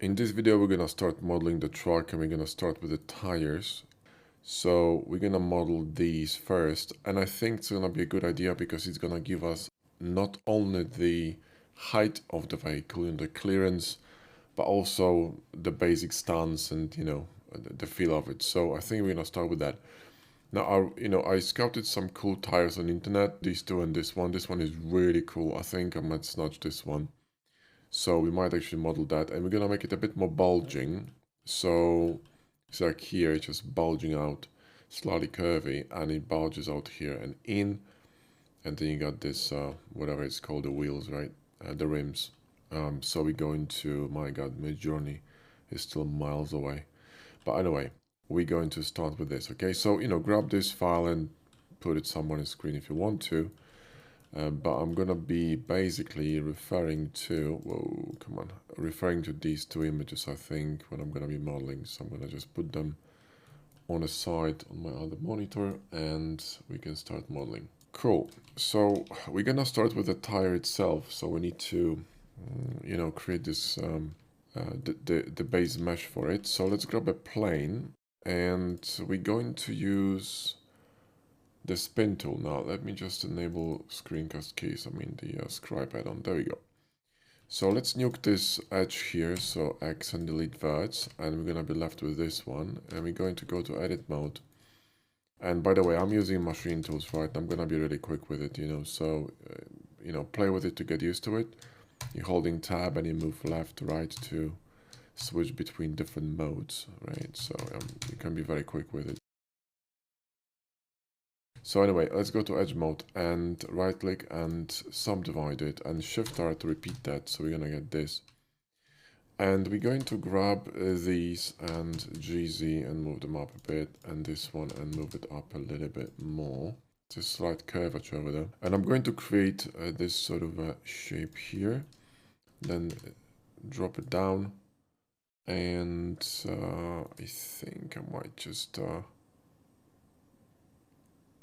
In this video, we're gonna start modeling the truck and we're gonna start with the tires. So we're gonna model these first, and I think it's gonna be a good idea because it's gonna give us not only the height of the vehicle and the clearance, but also the basic stance and the feel of it. So I think we're gonna start with that. Now, I scouted some cool tires on the internet. These two and this one. This one is really cool. I think I might snatch this one. So we might actually model that, and we're gonna make it a bit more bulging. So it's like here, it's just bulging out, slightly curvy, and it bulges out here and in. And then you got this, whatever it's called, the wheels, right? The rims. So we go into, my God, mid-journey is still miles away. But anyway, we're going to start with this, okay? So, grab this file and put it somewhere on the screen if you want to. But I'm gonna be basically referring to, referring to these two images, I think, when I'm gonna be modeling. So I'm gonna just put them on the side on my other monitor and we can start modeling. Cool. So we're gonna start with the tire itself. So we need to, create this, the base mesh for it. So let's grab a plane and we're going to use the spin tool. Now let me just enable screencast keys, the scribe add-on. There we go. So let's nuke this edge here, so X and delete verts, and we're gonna be left with this one, and we're going to go to edit mode. And by the way, I'm using machine tools, right? I'm gonna be really quick with it, so play with it to get used to it. You're holding tab and you move left to right to switch between different modes, right? So you can be very quick with it. So anyway, let's go to edge mode and right click and subdivide it and shift R to repeat that. So we're gonna get this. And we're going to grab these and GZ and move them up a bit, and this one and move it up a little bit more. It's a slight curvature over there. And I'm going to create this sort of shape here, then drop it down. And I think I might just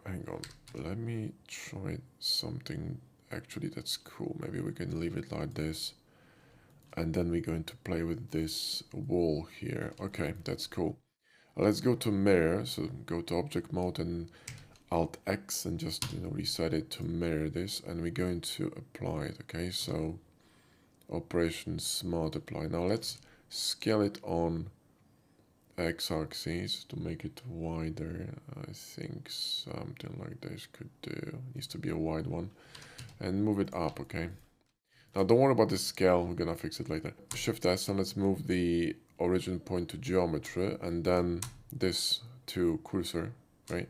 hang on, let me try something actually that's cool. Maybe we can leave it like this. And then we're going to play with this wall here. Okay, that's cool. Let's go to mirror. So go to object mode and Alt X and just reset it to mirror this. And we're going to apply it. Okay, so operations multiply. Now let's scale it on x-axis to make it wider. I think something like this could do. Needs to be a wide one. And move it up, okay? Now don't worry about the scale, we're gonna fix it later. Shift S and let's move the origin point to geometry and then this to cursor, right?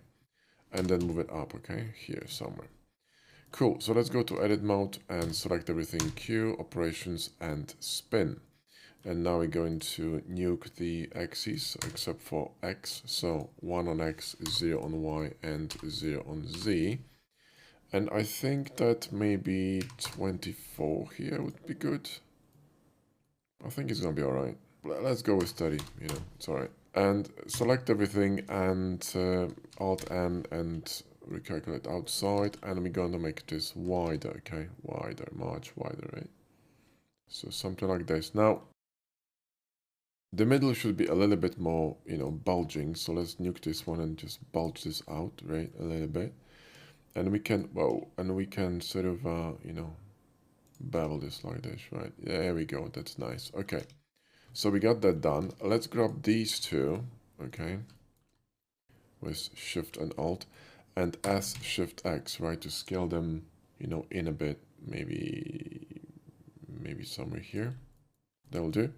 And then move it up, okay? Here somewhere. Cool, so let's go to edit mode and select everything, Q, operations and spin. And now we're going to nuke the axes except for X. So 1 on X, 0 on Y, and 0 on Z. And I think that maybe 24 here would be good. I think it's gonna be alright. Let's go with 30, it's alright. And select everything and Alt-N and recalculate outside. And we're going to make this wider, okay? Wider, much wider, right? So something like this. Now, the middle should be a little bit more, bulging. So let's nuke this one and just bulge this out, right, a little bit. And we can, sort of, bevel this like this, right? There we go. That's nice. Okay. So we got that done. Let's grab these two, okay, with Shift and Alt, and S Shift X, right, to scale them, in a bit. Maybe somewhere here. That will do.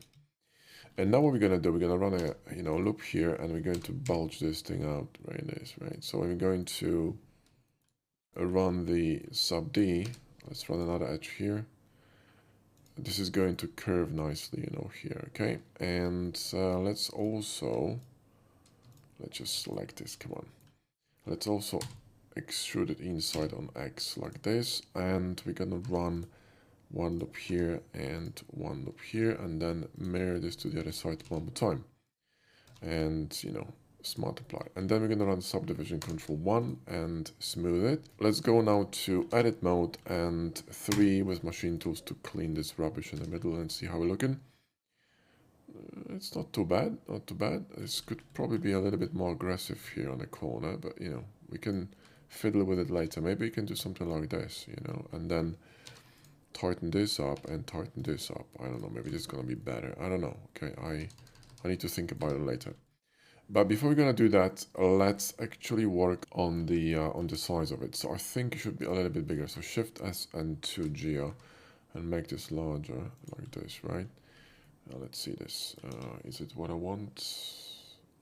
And now what we're gonna do, we're gonna run a loop here, and we're going to bulge this thing out, right? So we're going to run the sub D. Let's run another edge here. This is going to curve nicely, here, okay? And let's just select this. Come on. Let's also extrude it inside on X like this, and we're gonna run one loop here and one loop here, and then mirror this to the other side one more time. And, multiply. And then we're gonna run subdivision control 1 and smooth it. Let's go now to edit mode and 3 with machine tools to clean this rubbish in the middle and see how we're looking. It's not too bad, not too bad. This could probably be a little bit more aggressive here on the corner, but you know, we can fiddle with it later. Maybe you can do something like this, you know, and then tighten this up and tighten this up. I don't know, maybe this is gonna be better. I don't know. Okay, I need to think about it later. But before we're gonna do that, let's actually work on the size of it. So I think it should be a little bit bigger. So Shift S and 2 Geo and make this larger like this, right? Let's see this. Is it what I want?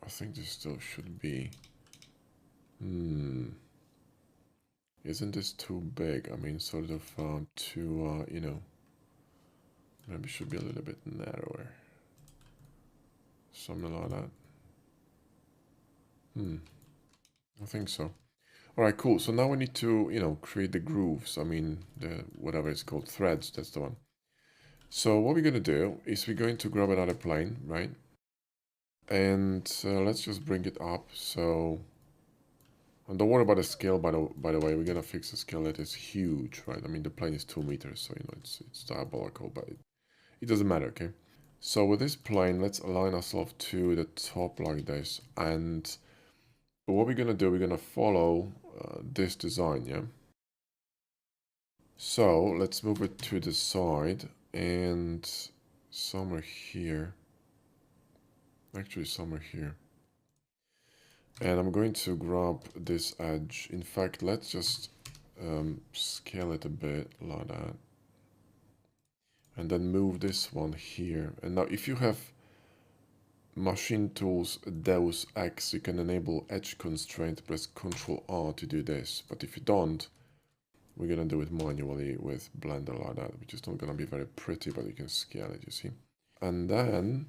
I think this still should be. Isn't this too big? I mean, sort of too, you know, maybe it should be a little bit narrower. Something like that. I think so. All right, cool. So now we need to, you know, create the grooves. I mean, the whatever it's called, threads. That's the one. So what we're gonna do is we're going to grab another plane, right? And let's just bring it up. So, and don't worry about the scale. By the way, we're gonna fix the scale. It is huge, right? I mean, the plane is 2 meters, so you know it's diabolical, but it doesn't matter, okay? So with this plane, let's align ourselves to the top like this, and what we're gonna do, we're gonna follow this design, yeah? So let's move it to the side and somewhere here, actually somewhere here. And I'm going to grab this edge. In fact, let's just scale it a bit like that. And then move this one here. And now if you have Machine Tools Deus Ex, you can enable edge constraint, press Ctrl R to do this. But if you don't, we're gonna do it manually with Blender like that, which is not gonna be very pretty, but you can scale it, you see. And then,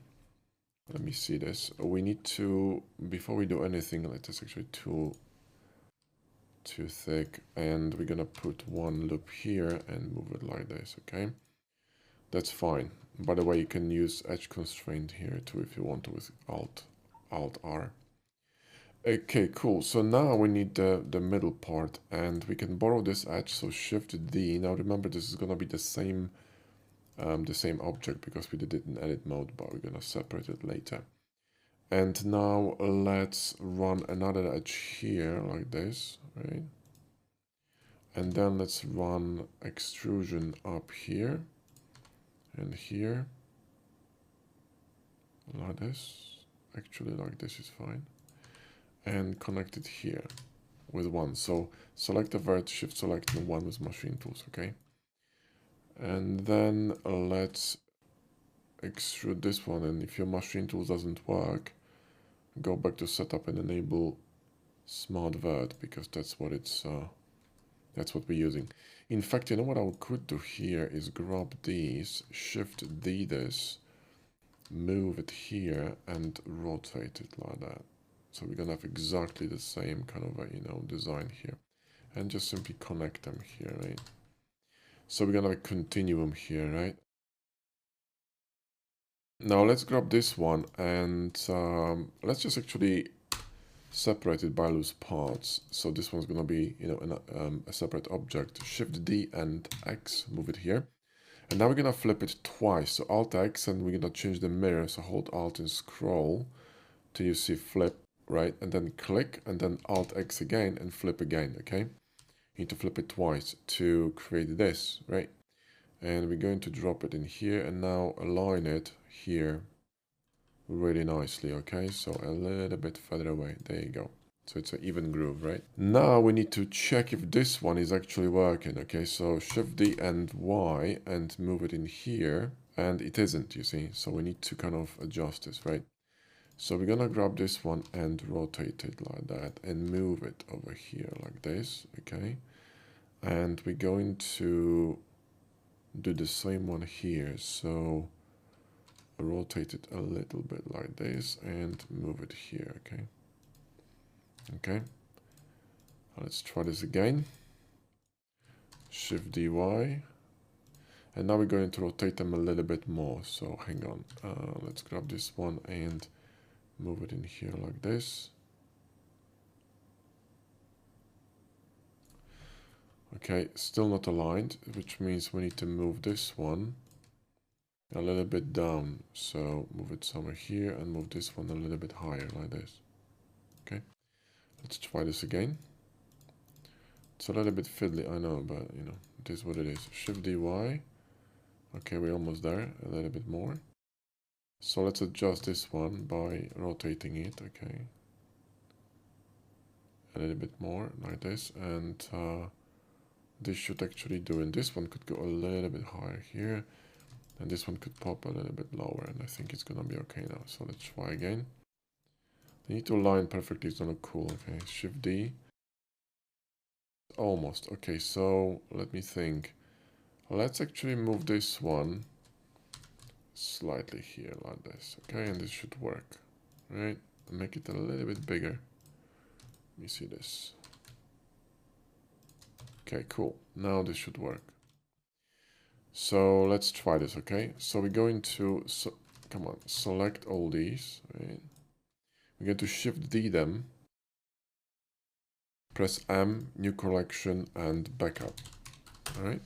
let me see this. We need to, before we do anything, let us actually too thick, and we're gonna put one loop here and move it like this, okay? That's fine. By the way, you can use edge constraint here too if you want to with Alt R. Okay, cool. So now we need the middle part, and we can borrow this edge, so Shift D. Now remember, this is gonna be the same object because we did it in edit mode, but we're gonna separate it later. And now let's run another edge here like this, right? And then let's run extrusion up here and here like this. Actually, like this is fine. And connect it here with one. So select the vert, shift select and one with machine tools, okay? And then let's extrude this one. And if your machine tools doesn't work, go back to setup and enable smart vert, because that's what it's that's what we're using. In fact, you know what I could do here is grab these, shift D this, move it here and rotate it like that. So we're gonna have exactly the same kind of a, you know, design here, and just simply connect them here, right? So we're gonna have a continuum here, right? Now let's grab this one and let's just actually separate it by loose parts. So this one's gonna be, you know, a separate object. Shift D and X, move it here. And now we're gonna flip it twice. So Alt X, and we're gonna change the mirror. So hold Alt and scroll till you see flip, right? And then click, and then Alt X again and flip again, okay? You need to flip it twice to create this, right? And we're going to drop it in here and now align it here really nicely, okay? So a little bit further away, there you go. So it's an even groove, right? Now we need to check if this one is actually working, okay? So Shift D and Y and move it in here, and it isn't, you see? So we need to kind of adjust this, right? So we're gonna grab this one and rotate it like that and move it over here like this, okay? And we're going to do the same one here. So rotate it a little bit like this and move it here, okay? Okay. Let's try this again. Shift DY. And now we're going to rotate them a little bit more. So hang on. Let's grab this one and move it in here like this. Okay, still not aligned, which means we need to move this one a little bit down. So move it somewhere here and move this one a little bit higher like this. Okay, let's try this again. It's a little bit fiddly, I know, but you know, it is what it is. Shift DY. Okay, we're almost there, a little bit more. So let's adjust this one by rotating it, okay. A little bit more, like this, and this should actually do, and this one could go a little bit higher here, and this one could pop a little bit lower, and I think it's gonna be okay now. So let's try again. They need to align perfectly, it's gonna look cool, okay. Shift D. Almost, okay, so let me think. Let's actually move this one slightly here like this, okay, and this should work, right? Make it a little bit bigger. Let me see this. Okay, cool. Now this should work. So let's try this, okay? So we're going to, come on, select all these, right? We're going to Shift D them, press M, new collection, and backup, all right?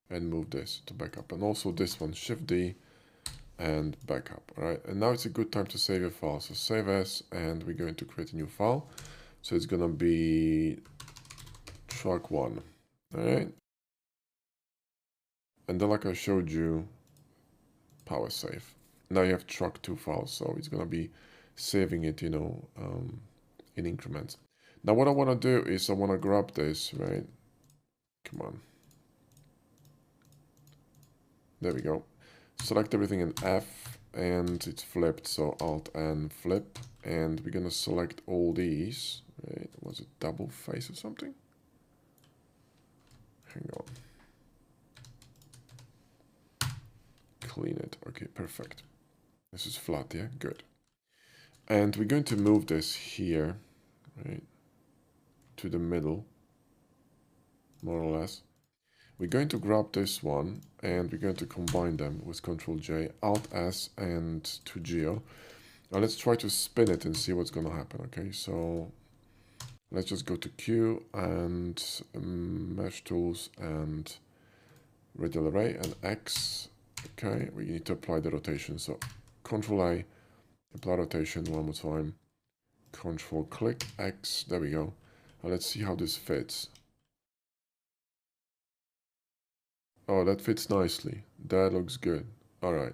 And move this to backup. And also this one, Shift D and backup, all right? And now it's a good time to save your file. So save as, and we're going to create a new file. So it's gonna be track 1, all right? And then like I showed you, power save. Now you have track 2 files, so it's gonna be saving it, you know, in increments. Now what I wanna do is I wanna grab this, right? Come on. There we go. Select everything in F, and it's flipped, so Alt and flip. And we're gonna select all these, right? Was it double face or something? Hang on. Clean it. Okay, perfect. This is flat, yeah? Good. And we're going to move this here, right? To the middle, more or less. We're going to grab this one, and we're going to combine them with Ctrl J, Alt S, and to Geo. Now let's try to spin it and see what's gonna happen, okay? So let's just go to Q and Mesh Tools and Radial Array and X. Okay, we need to apply the rotation. So Ctrl A, apply rotation one more time. Control click X, there we go. Now let's see how this fits. Oh, that fits nicely. That looks good. All right.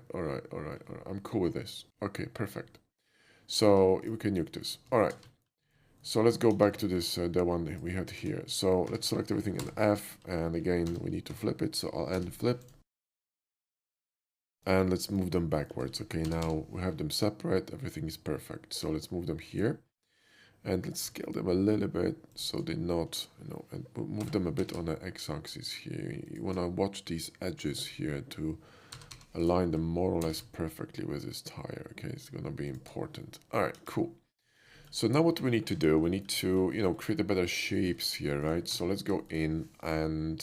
I'm cool with this. Okay, perfect. So we can nuke this. All right. So let's go back to this, the one we had here. So let's select everything in F, and again, we need to flip it. So I'll end flip. And let's move them backwards. Okay, now we have them separate. Everything is perfect. So let's move them here. And let's scale them a little bit so they're not, you know, and move them a bit on the x-axis here. You want to watch these edges here to align them more or less perfectly with this tire. Okay, it's going to be important. All right, cool. So now what we need to do, we need to, you know, create a better shapes here, right? So let's go in, and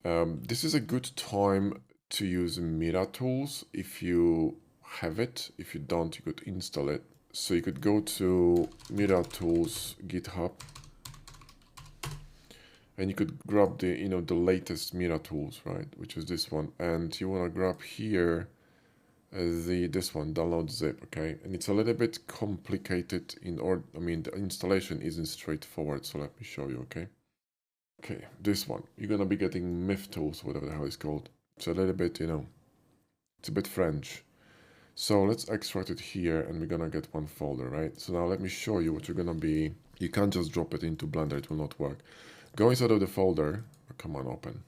this is a good time to use Mira tools if you have it. If you don't, you could install it. So you could go to Mira Tools GitHub, and you could grab the, you know, the latest Mira tools, right? Which is this one, and you want to grab here this one, download zip, okay? And it's a little bit complicated I mean, the installation isn't straightforward. So let me show you, okay? Okay, this one, you're gonna be getting MIF tools, whatever the hell it's called. It's a little bit, you know, it's a bit French. So let's extract it here, and we're gonna get one folder, right? So now let me show you what you're gonna be. You can't just drop it into Blender, it will not work. Go inside of the folder. Oh, come on, open.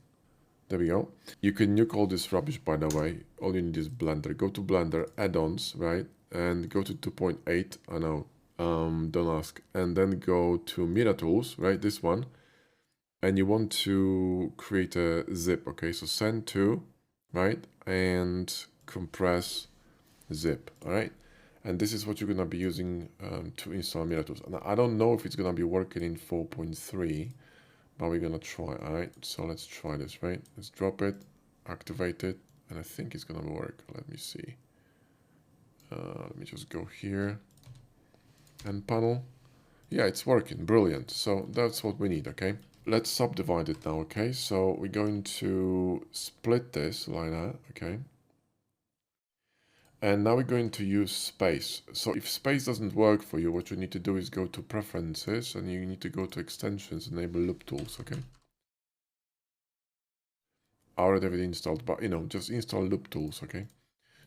There we go. You can nuke all this rubbish, by the way. All you need is Blender. Go to Blender, add-ons, right? And go to 2.8. I know, don't ask. And then go to Mira Tools, right? This one. And you want to create a zip, okay? So send to, right? And compress zip, all right? And this is what you're gonna be using to install Mira Tools. And I don't know if it's gonna be working in 4.3, but we're gonna try, all right? So let's try this, right? Let's drop it, activate it, and I think it's gonna work. Let me see. Let me just go here and panel. Yeah, it's working, brilliant. So that's what we need, okay? Let's subdivide it now, okay? So we're going to split this like that, okay? And now we're going to use space. So if space doesn't work for you, what you need to do is go to preferences and you need to go to extensions, enable loop tools, okay? I already have it installed, but just install loop tools, okay?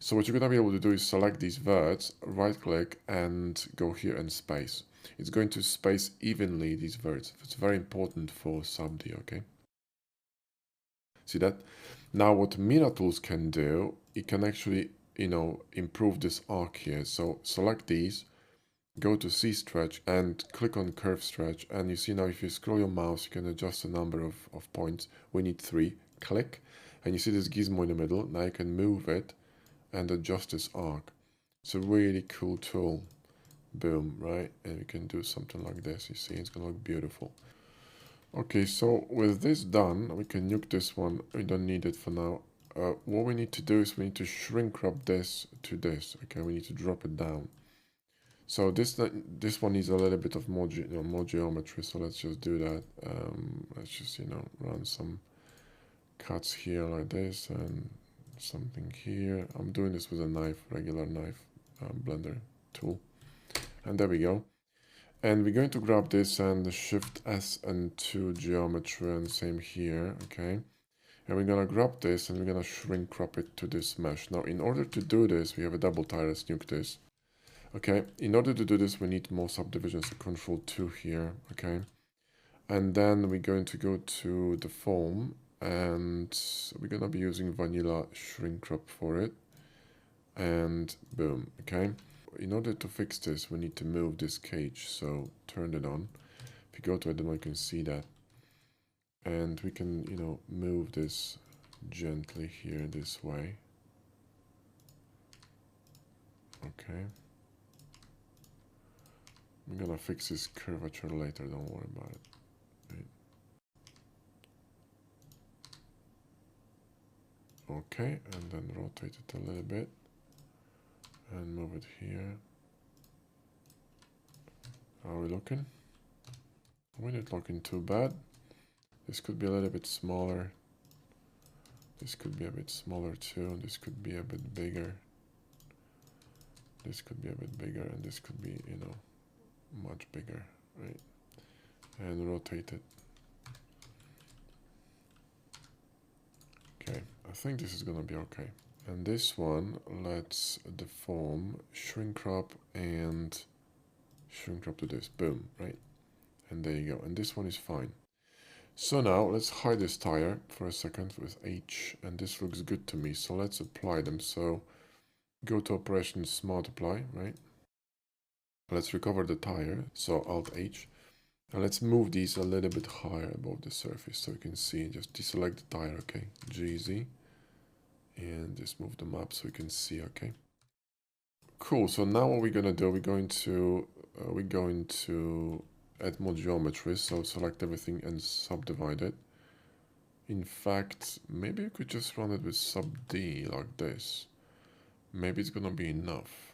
So what you're gonna be able to do is select these verts, right click and go here and space. It's going to space evenly these verts. It's very important for sub-D, okay? See that? Now what Mira tools can do, it can actually, improve this arc here. So select these, go to C stretch and click on curve stretch. And you see now if you scroll your mouse, you can adjust the number of points. We need 3. Click. And you see this gizmo in the middle. Now you can move it and adjust this arc. It's a really cool tool. Boom, right? And we can do something like this. You see, it's gonna look beautiful. Okay, so with this done, we can nuke this one. We don't need it for now. What we need to do is we need to shrink crop this to this. Okay, we need to drop it down. So this one needs a little bit of more geometry. So let's just do that. Let's just run some cuts here like this and something here. I'm doing this with a knife, regular knife, blender tool, and there we go. And we're going to grab this and shift S and to geometry and same here, okay? And we're gonna grab this and we're gonna shrink crop it to this mesh. Now, in order to do this, we have a double tire, let's nuke this. Okay, in order to do this, we need more subdivisions, so Control 2 here, okay? And then we're going to go to the foam and we're gonna be using vanilla shrink crop for it. And boom, okay? In order to fix this, we need to move this cage, so turn it on. If you go to it, then you can see that. And we can, move this gently here this way. Okay. I'm gonna fix this curvature later, don't worry about it. Right. Okay, and then rotate it a little bit. And move it here. Are we looking? We're not looking too bad. This could be a little bit smaller. This could be a bit smaller too. This could be a bit bigger. This could be a bit bigger, and this could be, much bigger, right? And rotate it. Okay, I think this is gonna be okay. And this one, let's deform, shrink crop, and shrink crop to this. Boom, right? And there you go. And this one is fine. So now let's hide this tire for a second with H, and this looks good to me. So let's apply them. So go to operations, multiply, right? Let's recover the tire. So Alt H. And let's move these a little bit higher above the surface so you can see. Just deselect the tire, okay? GZ. And just move them up so you can see, okay? Cool. So now what we're gonna do, we're going to add more geometry. So select everything and subdivide it. In fact, maybe you could just run it with sub D like this. Maybe it's gonna be enough.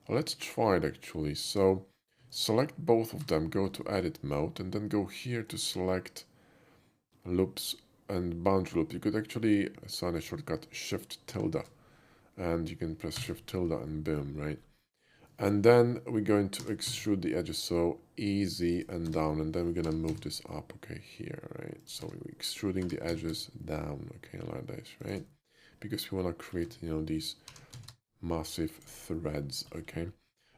Let's try it actually. So select both of them, go to edit mode, and then go here to select loops and boundary loop. You could actually assign a shortcut shift tilde, and you can press shift tilde and boom, right? And then we're going to extrude the edges, so easy and down, and then we're gonna move this up, okay, here, right? So we're extruding the edges down, okay, like this, right? Because we wanna create, these massive threads, okay?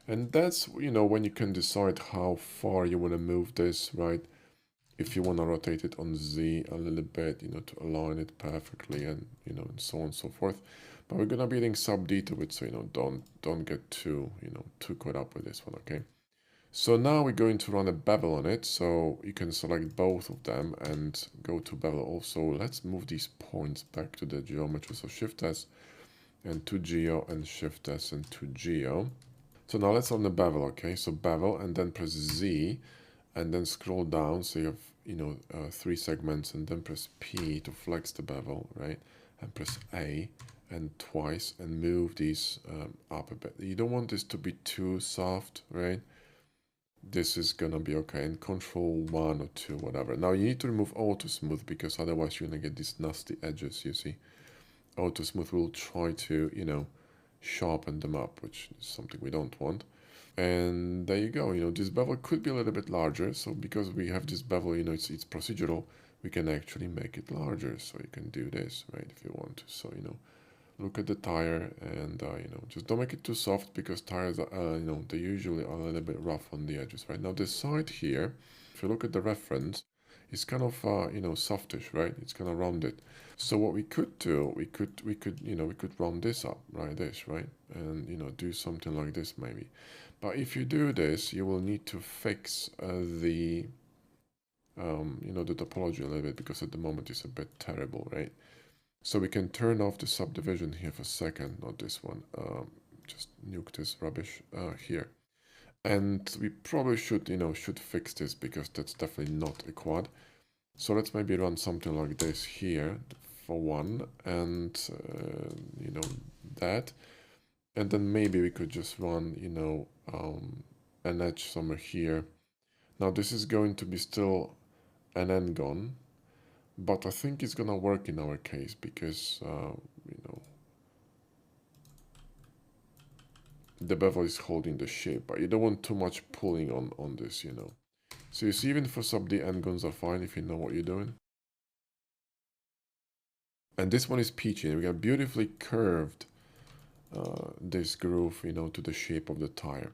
And that's, when you can decide how far you wanna move this, right? If you wanna rotate it on Z a little bit, to align it perfectly and, and so on and so forth. But we're gonna be adding sub D to it, so don't get too too caught up with this one, okay? So now we're going to run a bevel on it, so you can select both of them and go to bevel also. Let's move these points back to the geometry, so Shift S and to Geo and Shift S and to Geo. So now let's run the bevel, okay? So bevel and then press Z and then scroll down, so you have 3 segments, and then press P to flex the bevel, right? And press A and twice and move these up a bit. You don't want this to be too soft, right? This is gonna be okay. And Control 1 or 2, whatever. Now you need to remove auto smooth because otherwise you're gonna get these nasty edges, you see. Auto Smooth will try to, you know, sharpen them up, which is something we don't want. And there you go, you know, this bevel could be a little bit larger. So because we have this bevel, you know, it's procedural, we can actually make it larger. So you can do this, right, if you want to. So, you know, look at the tire and, you know, just don't make it too soft because tires are, you know, they usually are a little bit rough on the edges, right? Now this side here, if you look at the reference, it's kind of, you know, softish, right? It's kind of rounded. So what we could do, you know, we could round this up like this, right? And, you know, do something like this maybe. But if you do this, you will need to fix you know, the topology a little bit because at the moment it's a bit terrible, right? So we can turn off the subdivision here for a second, not this one. Just nuke this rubbish here. And we probably should, you know, should fix this because that's definitely not a quad. So let's maybe run something like this here for one, and you know, that. And then maybe we could just run, you know, an edge somewhere here. Now this is going to be still an n-gon, but I think it's gonna work in our case because, you know, the bevel is holding the shape, but you don't want too much pulling on this, you know. So you see, even for sub D, n-gons are fine if you know what you're doing. And this one is peachy, and we got beautifully curved this groove, you know, to the shape of the tire.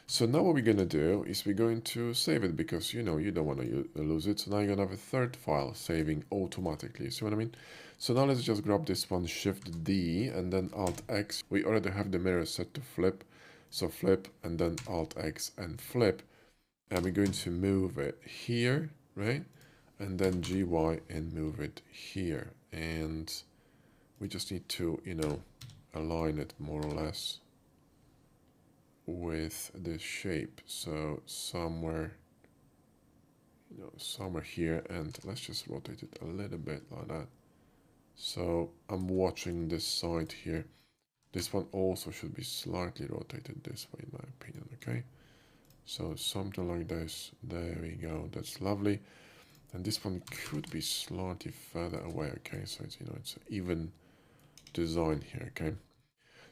So now what we're going to do is we're going to save it because, you know, you don't want to lose it. So now you're going to have a third file saving automatically. See what I mean? So now let's just grab this one, Shift D, and then Alt X. We already have the mirror set to flip. So flip, and then Alt X and flip. And we're going to move it here, right? And then GY and move it here. And we just need to, you know, align it more or less with this shape. So somewhere, you know, somewhere here, and let's just rotate it a little bit like that. So I'm watching this side here. This one also should be slightly rotated this way, in my opinion, okay? So something like this. There we go. That's lovely. And this one could be slightly further away, okay? So it's, you know, it's an even design here, okay?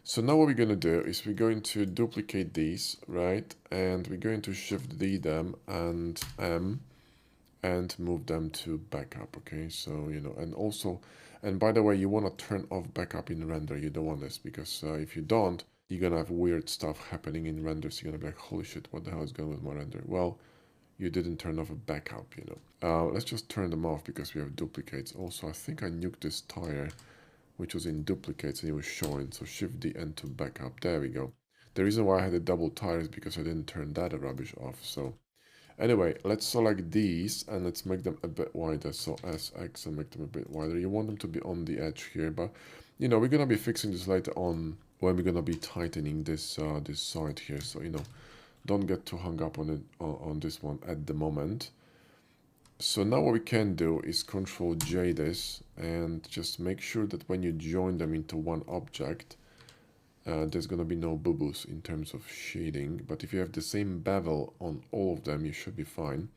So now what we're going to do is we're going to duplicate these, right? And we're going to Shift D them and M and move them to backup, okay? So, you know, and also, and by the way, you want to turn off backup in render. You don't want this because if you don't, you're going to have weird stuff happening in render. So you're going to be like, holy shit, what the hell is going on with my render? Well, you didn't turn off a backup, you know. Let's just turn them off because we have duplicates. Also, I think I nuked this tire, which was in duplicates, and it was showing. So Shift D and to backup. There we go. The reason why I had a double tire is because I didn't turn that rubbish off. So anyway, let's select these and let's make them a bit wider. So SX and make them a bit wider. You want them to be on the edge here, but you know, we're gonna be fixing this later on when we're gonna be tightening this this side here. So, you know, don't get too hung up on it on this one at the moment. So now what we can do is Control J this and just make sure that when you join them into one object, there's going to be no boo-boos in terms of shading. But if you have the same bevel on all of them, you should be fine.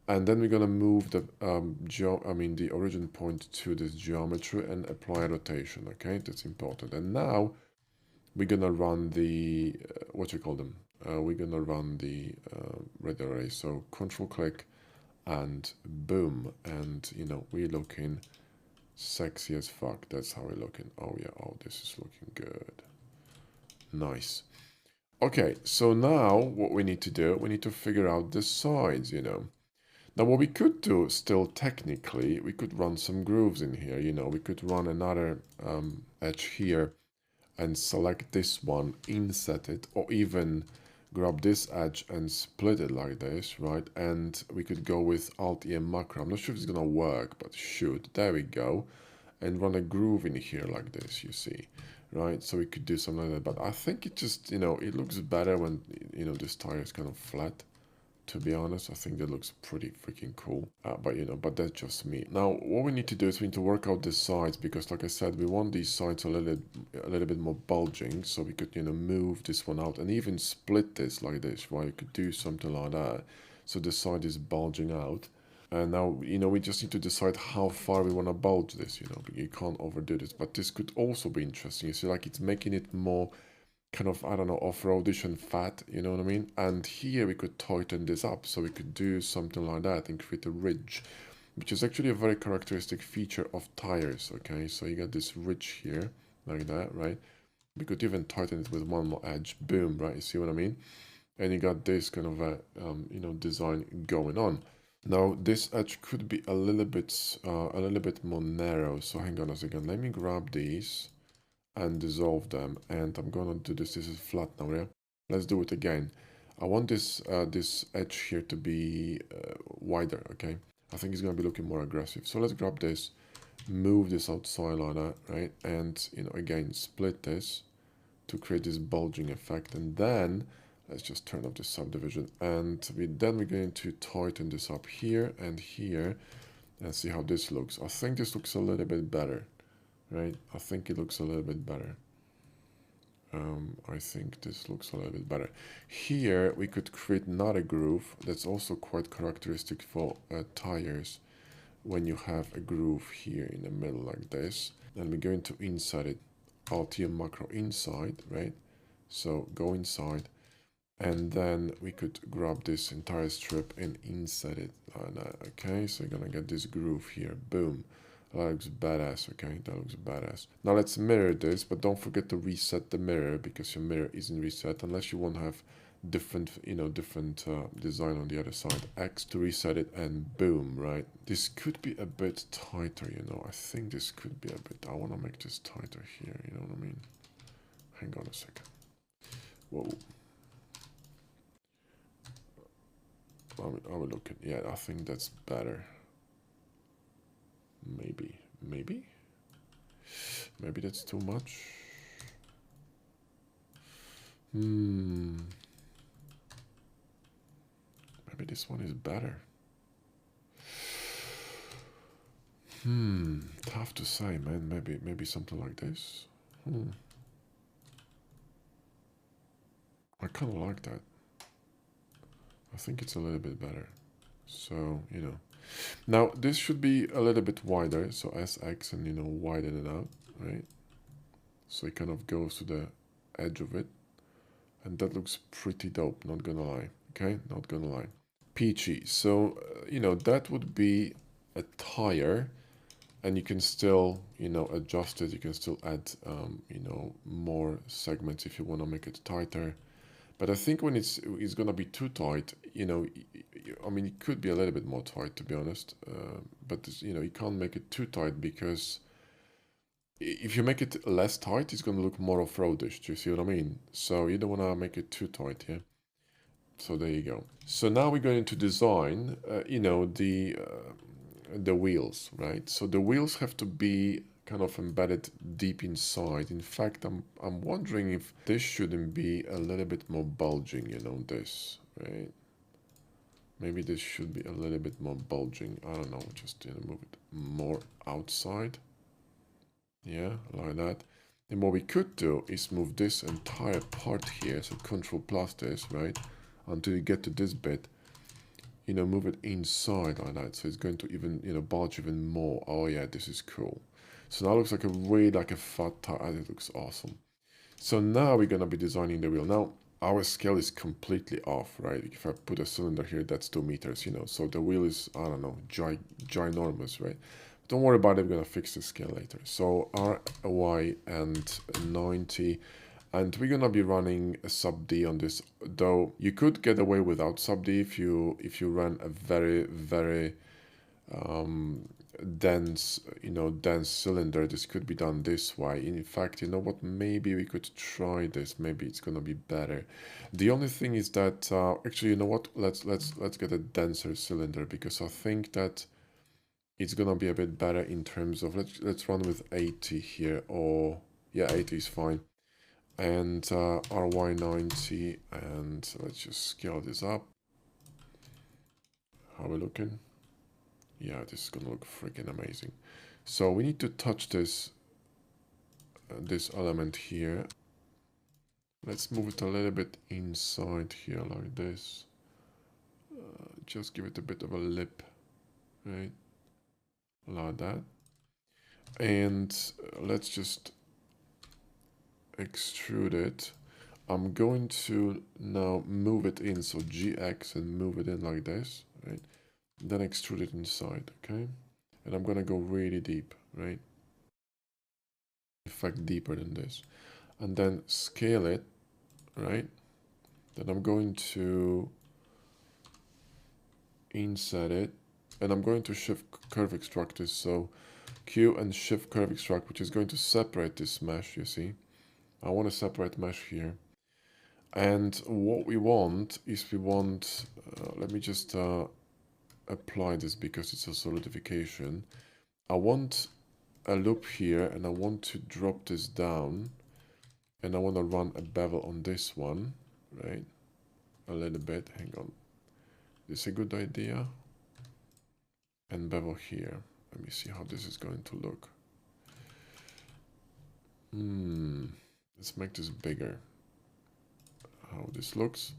And then we're going to move the the origin point to this geometry and apply rotation. Okay, that's important. And now we're going to run the what you call them. We're going to run the red array. So Control click and boom, and you know, we're looking sexy as fuck. That's how we're looking. Oh yeah, oh, this is looking good. Nice. Okay, so now what we need to do, we need to figure out the sides, you know. Now what we could do still technically, we could run some grooves in here, you know. We could run another edge here and select this one, inset it, or even grab this edge and split it like this, right? And we could go with Alt-E macro. I'm not sure if it's gonna work, but shoot. There we go. And run a groove in here like this, you see, right? So we could do something like that. But I think it just, you know, it looks better when, you know, this tire is kind of flat. To be honest, I think that looks pretty freaking cool. But, you know, but that's just me. Now, what we need to do is we need to work out the sides because, like I said, we want these sides a little bit more bulging. So we could, you know, move this one out and even split this like this, right? You could do something like that. So the side is bulging out. And now, you know, we just need to decide how far we want to bulge this, you know, you can't overdo this. But this could also be interesting. You see, like it's making it more kind of, I don't know, off-roadish and fat, you know what I mean? And here we could tighten this up. So we could do something like that and create a ridge, which is actually a very characteristic feature of tires, okay? So you got this ridge here, like that, right? We could even tighten it with one more edge, boom, right? You see what I mean? And you got this kind of a, you know, design going on. Now this edge could be a little bit more narrow. So hang on a second. Let me grab these and dissolve them. And I'm gonna do this. This is flat now, yeah. Let's do it again. I want this this edge here to be wider. Okay. I think it's gonna be looking more aggressive. So let's grab this, move this outside like that, right? And you know, again, split this to create this bulging effect, and then let's just turn off the subdivision, and then we're going to tighten this up here and here and see how this looks. I think this looks a little bit better, right? I think it looks a little bit better. I think this looks a little bit better. Here we could create another groove that's also quite characteristic for tires, when you have a groove here in the middle like this, and we're going to insert it, Alt macro inside, right? So go inside, and then we could grab this entire strip and insert it like that. Okay, so you're gonna get this groove here, boom. That looks badass. Okay, that looks badass. Now let's mirror this, but don't forget to reset the mirror, because your mirror isn't reset unless you want to have different, you know, different design on the other side. X to reset it, and boom, right? This could be a bit tighter, you know. I think this could be a bit, I want to make this tighter here, you know what I mean? Hang on a second. Whoa. I will look at, yeah, I think that's better. Maybe that's too much. Maybe this one is better. Tough to say, man. Maybe something like this. I kind of like that. I think it's a little bit better. So, you know. Now, this should be a little bit wider. So SX, and, you know, widen it out, right? So it kind of goes to the edge of it. And that looks pretty dope, not gonna lie. Okay, not gonna lie. Peachy. So, you know, that would be a tire. And you can still, you know, adjust it. You can still add, you know, more segments if you want to make it tighter. But I think when it's going to be too tight, you know, I mean, it could be a little bit more tight, to be honest. But, you know, you can't make it too tight, because if you make it less tight, it's going to look more off-roadish. Do you see what I mean? So you don't want to make it too tight, yeah? So there you go. So now we're going to design, you know, the wheels, right? So the wheels have to be kind of embedded deep inside. In fact, I'm wondering if this shouldn't be a little bit more bulging, you know, this, right? Maybe this should be a little bit more bulging. I don't know, just, you know, move it more outside. Yeah, like that. And what we could do is move this entire part here, so Control plus this, right? Until you get to this bit, you know, move it inside like that. So it's going to even, you know, bulge even more. Oh yeah, this is cool. So now it looks like a really like a fat tire, and it looks awesome. So now we're gonna be designing the wheel. Now our scale is completely off, right? If I put a cylinder here, that's 2 meters, you know. So the wheel is, I don't know, ginormous, right? Don't worry about it, we're gonna fix the scale later. So RY and 90. And we're gonna be running a sub D on this, though you could get away without sub D if you run a very dense, you know, dense cylinder. This could be done this way. In fact, you know what? Maybe we could try this. Maybe it's gonna be better. The only thing is that actually, you know what? Let's get a denser cylinder, because I think that it's gonna be a bit better in terms of let's run with 80 here, or yeah, 80 is fine. And RY90, and let's just scale this up. How are we looking? Yeah, this is gonna look freaking amazing. So we need to touch this this element here. Let's move it a little bit inside here like this. Just give it a bit of a lip. right? Like that. And let's just extrude it. I'm going to now move it in, so GX, and move it in like this, right? Then extrude it inside, okay? And I'm gonna go really deep, right? In fact, deeper than this. And then scale it, right? Then I'm going to insert it, and I'm going to shift curve extract this, so Q and shift curve extract, which is going to separate this mesh, you see? I want to separate mesh here. And what we want is let me just apply this because it's a solidification. I want a loop here, and I want to drop this down, and I want to run a bevel on this one, right? A little bit, hang on. Is this a good idea? And bevel here. Let me see how this is going to look. Let's make this bigger. How this looks.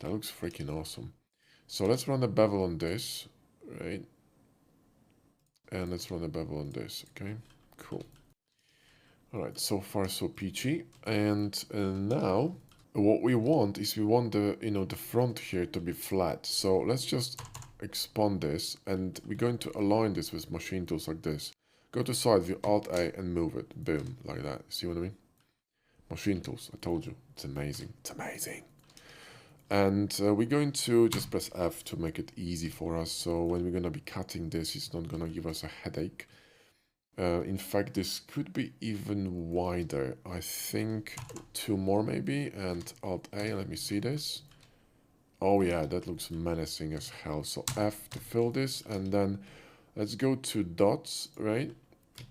That looks freaking awesome. So let's run a bevel on this, right? And let's run a bevel on this, okay? Cool. All right, so far so peachy. And now what we want is we want the, the front here to be flat. So let's just expand this, and we're going to align this with machine tools like this. Go to side view, Alt A, and move it. Boom, like that. See what I mean? Machine tools, I told you. It's amazing. It's amazing. And we're going to just press F to make it easy for us. So when we're going to be cutting this, it's not going to give us a headache. In fact, this could be even wider. I think 2 more maybe, and Alt A, let me see this. Oh yeah, that looks menacing as hell. So F to fill this, and then let's go to dots, right?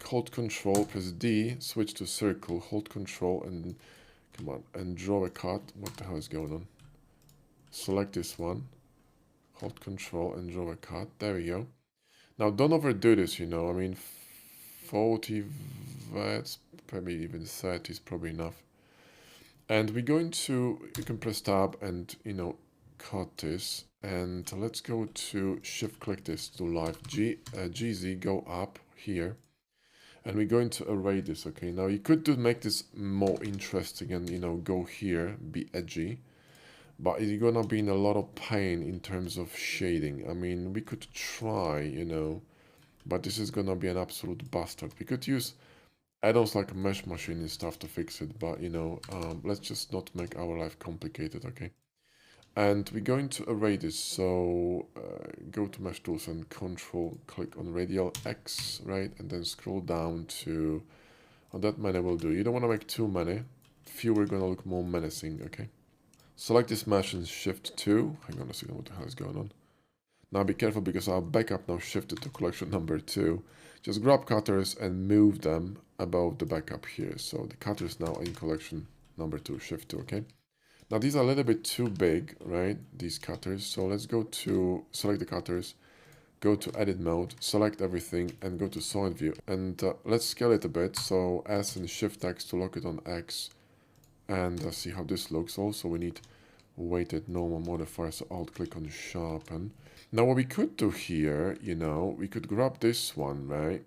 Hold Control, press D, switch to circle, hold Control, and come on, and draw a cut. What the hell is going on? Select this one, hold Control, and draw a cut. There we go. Now don't overdo this, I mean, 40 watts, probably even 30 is probably enough. And we're going to, you can press tab and, cut this. And let's go to shift click this to live. GZ, go up here. And we're going to array this, okay? Now you could make this more interesting and, go here, be edgy. But you're gonna be in a lot of pain in terms of shading. I mean, we could try, but this is gonna be an absolute bastard. We could use add-ons like a mesh machine and stuff to fix it, but let's just not make our life complicated, okay? And we're going to array this, so go to mesh tools and control click on radial X, right? And then scroll down to, that many will do. You don't want to make too many. Fewer gonna look more menacing, okay? Select this mesh and shift 2. Hang on a second, what the hell is going on? Now be careful because our backup now shifted to collection number 2. Just grab cutters and move them above the backup here. So the cutter is now in collection number 2, shift 2, okay? Now these are a little bit too big, right? These cutters. So let's go to select the cutters, go to edit mode, select everything, and go to solid view. And let's scale it a bit. So S and shift X to lock it on X. And see how this looks. Also, we need weighted normal modifier, so Alt click on sharpen. Now what we could do here, we could grab this one, right?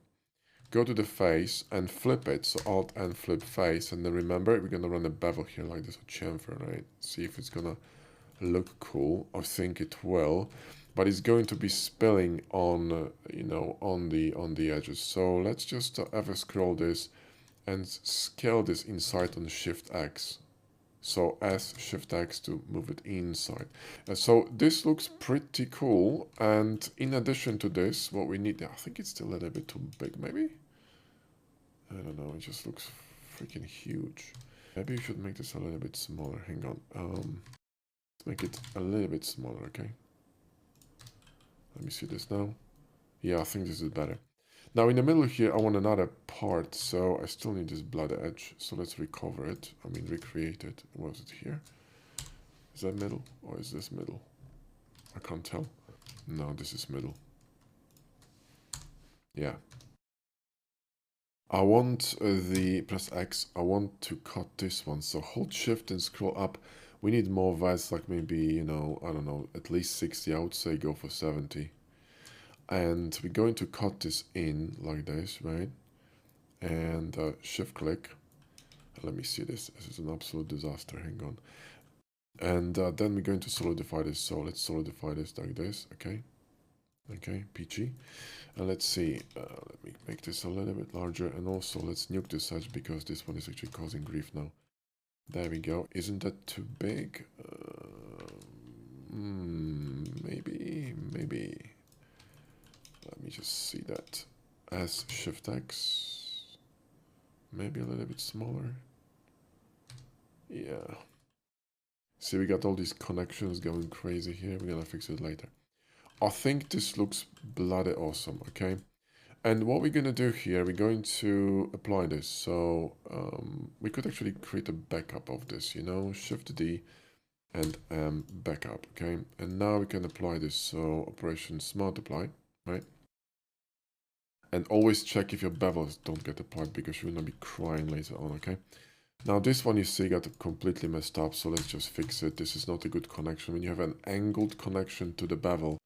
Go to the face and flip it, so Alt and flip face, and then remember we're gonna run a bevel here like this, a chamfer, right? See if it's gonna look cool. I think it will, but it's going to be spilling on, on the edges. So let's just ever scroll this and scale this inside on Shift X. So S, Shift X to move it inside. So this looks pretty cool. And in addition to this, what we need, I think it's still a little bit too big, maybe? I don't know, it just looks freaking huge. Maybe you should make this a little bit smaller. Hang on. Let's make it a little bit smaller, okay? Let me see this now. Yeah, I think this is better. Now in the middle here, I want another part, so I still need this blood edge. So let's recover it. I mean, recreate it. Was it here? Is that middle or is this middle? I can't tell. No, this is middle. Yeah. I want press X. I want to cut this one. So hold shift and scroll up. We need more vats, like maybe, I don't know, at least 60. I would say go for 70. And we're going to cut this in like this, right? And shift click. Let me see this. This is an absolute disaster. Hang on. And then we're going to solidify this. So let's solidify this like this. Okay. Okay. PG. And let's see. Let me make this a little bit larger. And also let's nuke this edge because this one is actually causing grief now. There we go. Isn't that too big? Maybe. Let me just see that. As Shift X. Maybe a little bit smaller. Yeah. See, we got all these connections going crazy here. We're gonna fix it later. I think this looks bloody awesome, okay? And what we're gonna do here, we're going to apply this. So we could actually create a backup of this, you know, Shift D and backup, okay? And now we can apply this. So operations multiply, right? And always check if your bevels don't get applied because you're gonna be crying later on, okay? Now this one you see got completely messed up, so let's just fix it. This is not a good connection. When you have an angled connection to the bevel,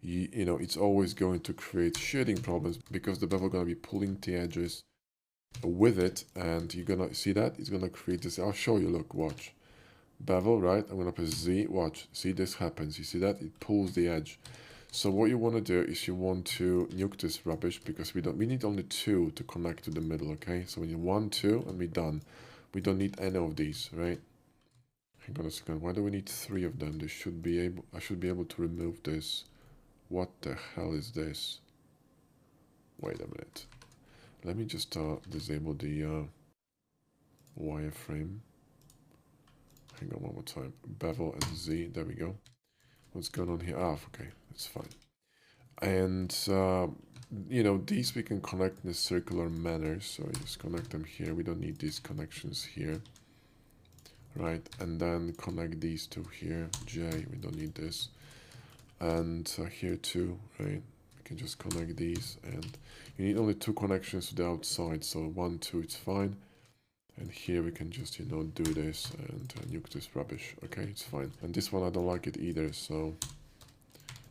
you know, it's always going to create shading problems because the bevel gonna be pulling the edges with it, and you're gonna see that it's gonna create this. I'll show you. Look, watch. Bevel, right? I'm gonna press Z. Watch. See, this happens. You see that? It pulls the edge. So what you want to do is you want to nuke this rubbish because we need only 2 to connect to the middle, okay? So we need 1, 2, and we're done. We don't need any of these, right? Hang on a second. Why do we need 3 of them? I should be able to remove this. What the hell is this? Wait a minute. Let me just disable the wireframe. Hang on one more time. Bevel and Z. There we go. What's going on here? Ah, okay. That's fine. And, you know, these we can connect in a circular manner. So just connect them here. We don't need these connections here. Right. And then connect these two here. J, we don't need this. And here too, right? We can just connect these. And you need only 2 connections to the outside. So 1, 2, it's fine. And here we can just, you know, do this and nuke this rubbish. Okay, it's fine. And this one, I don't like it either. So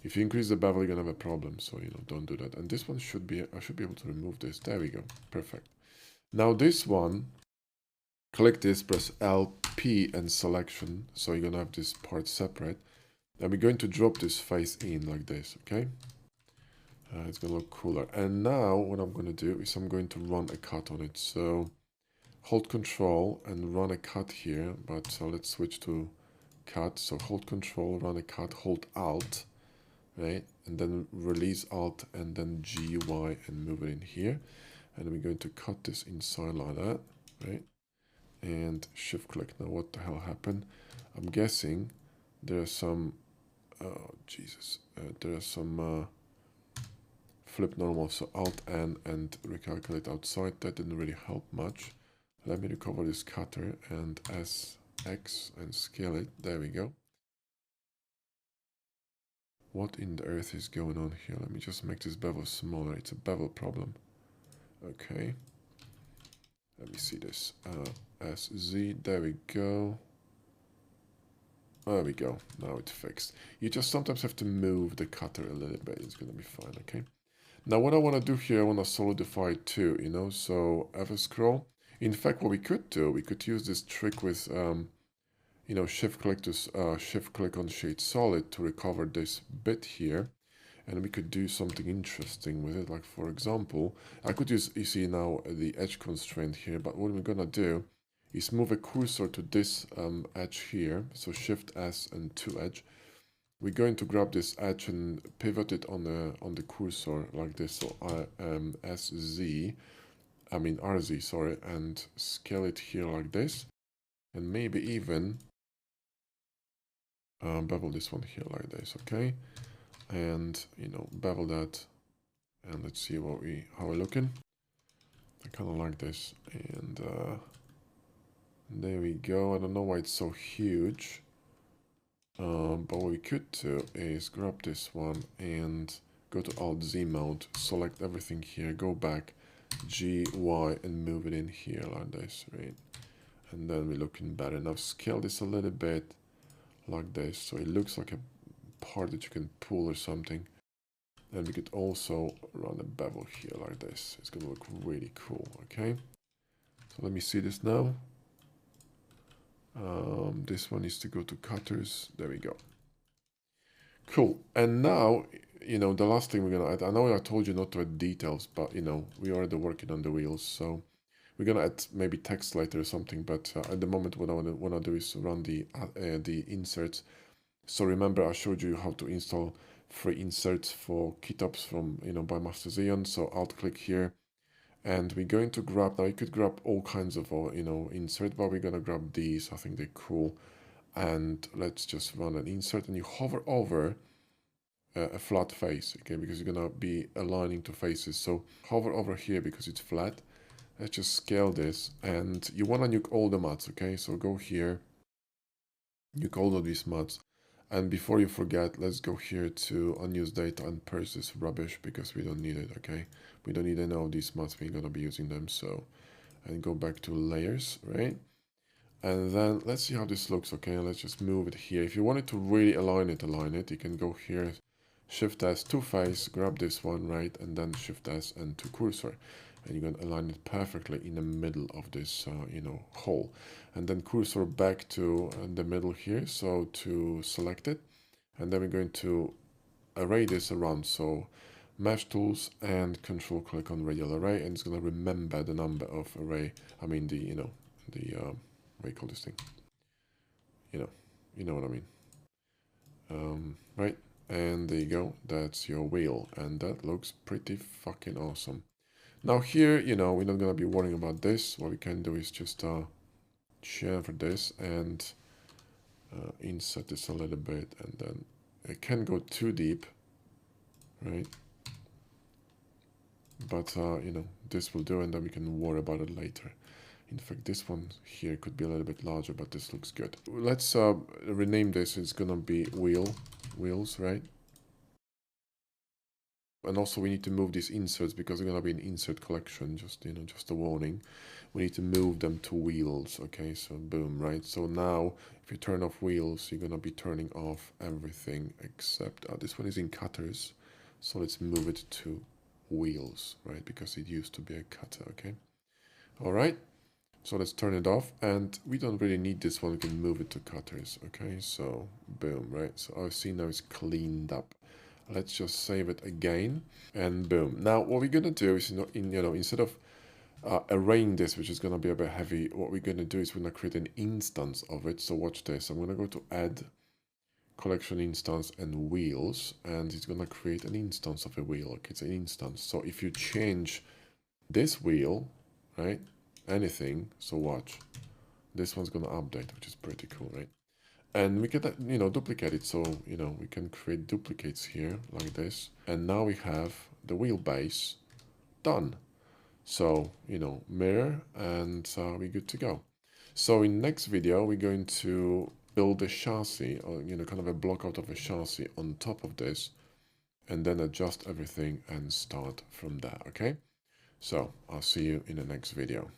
if you increase the bevel, you're gonna have a problem. So, you know, don't do that. And this one should be, I should be able to remove this. There we go. Perfect. Now this one, click this, press LP and selection. So you're gonna have this part separate. And we're going to drop this face in like this, okay? It's gonna look cooler. And now what I'm gonna do is I'm going to run a cut on it. So hold Control and run a cut here, but let's switch to cut. So hold Control, run a cut, hold Alt, right? And then release Alt and then GY and move it in here. And we're going to cut this inside like that, right? And shift click. Now what the hell happened? I'm guessing there are some, oh Jesus, there are some flip normal. So Alt N and recalculate outside. That didn't really help much. Let me recover this cutter and SX and scale it. There we go. What in the earth is going on here? Let me just make this bevel smaller. It's a bevel problem. Okay. Let me see this. SZ. There we go. There we go. Now it's fixed. You just sometimes have to move the cutter a little bit. It's going to be fine. Okay. Now what I want to do here, I want to solidify it too, you know. So ever scroll. In fact, what we could do, we could use this trick with, you know, shift click on shade solid to recover this bit here, and we could do something interesting with it. Like for example, I could use, you see now the edge constraint here, but what we're gonna do is move a cursor to this edge here. So Shift S and 2 edge. We're going to grab this edge and pivot it on the cursor like this. So SZ. I mean RZ, sorry, and scale it here like this, and maybe even bevel this one here like this, okay? And you know, bevel that, and let's see how we're looking. I kind of like this, and there we go. I don't know why it's so huge, but what we could do is grab this one and go to Alt Z mode, select everything here, go back. G, Y, and move it in here like this, right? And then we're looking better. Now scale this a little bit like this, so it looks like a part that you can pull or something. And we could also run a bevel here like this. It's gonna look really cool, okay? So let me see this now. This one needs to go to cutters. There we go. Cool. And now, you know, the last thing we're gonna add, I know I told you not to add details, but you know, we already working on the wheels, so we're gonna add maybe text later or something, but at the moment what I wanna do is run the inserts. So remember I showed you how to install free inserts for kitops from, you know, by Master Xeon. So Alt click here, and we're going to grab, now you could grab all kinds of, you know, insert, but we're gonna grab these. I think they're cool. And let's just run an insert, and you hover over a flat face, okay, because you're gonna be aligning to faces. So hover over here because it's flat. Let's just scale this, and you want to nuke all the mats, okay? So go here, nuke all of these mats, and before you forget, let's go here to unused data and purge this rubbish because we don't need it, okay? We don't need any of these mats, we're gonna be using them. So, and go back to layers, right? And then let's see how this looks, okay? Let's just move it here. If you wanted to really align it, you can go here, Shift S to face, grab this one, right? And then Shift S and to cursor. And you're going to align it perfectly in the middle of this, you know, hole. And then cursor back to the middle here, so to select it. And then we're going to array this around, so mesh tools and control click on radial array, and it's going to remember the number of array, I mean the, you know, the, what do you call this thing? You know what I mean. Right? And there you go, that's your wheel, and that looks pretty fucking awesome. Now here, you know, we're not gonna be worrying about this. What we can do is just chamfer this and insert this a little bit, and then it can go too deep, right? But you know, this will do, and then we can worry about it later. In fact, this one here could be a little bit larger, but this looks good. Let's rename this. It's gonna be wheels, right? And also we need to move these inserts because they're gonna be an insert collection, just, you know, just a warning. We need to move them to wheels, okay? So boom, right? So now if you turn off wheels, you're gonna be turning off everything except this one is in cutters. So let's move it to wheels, right? Because it used to be a cutter, okay? All right. So let's turn it off, and we don't really need this one. We can move it to cutters, okay? So boom, right? So our scene now is cleaned up. Let's just save it again, and boom. Now what we're gonna do is, you know, instead of arraying this, which is gonna be a bit heavy, what we're gonna do is we're gonna create an instance of it. So watch this. I'm gonna go to add collection instance and wheels, and it's gonna create an instance of a wheel. Okay, it's an instance. So if you change this wheel, right, anything, so watch, this one's gonna update, which is pretty cool, right? And we can, you know, duplicate it. So, you know, we can create duplicates here like this. And now we have the wheelbase done. So, you know, mirror, and we're good to go. So in next video, we're going to build a chassis, or, you know, kind of a block out of a chassis on top of this, and then adjust everything and start from there, okay? So I'll see you in the next video.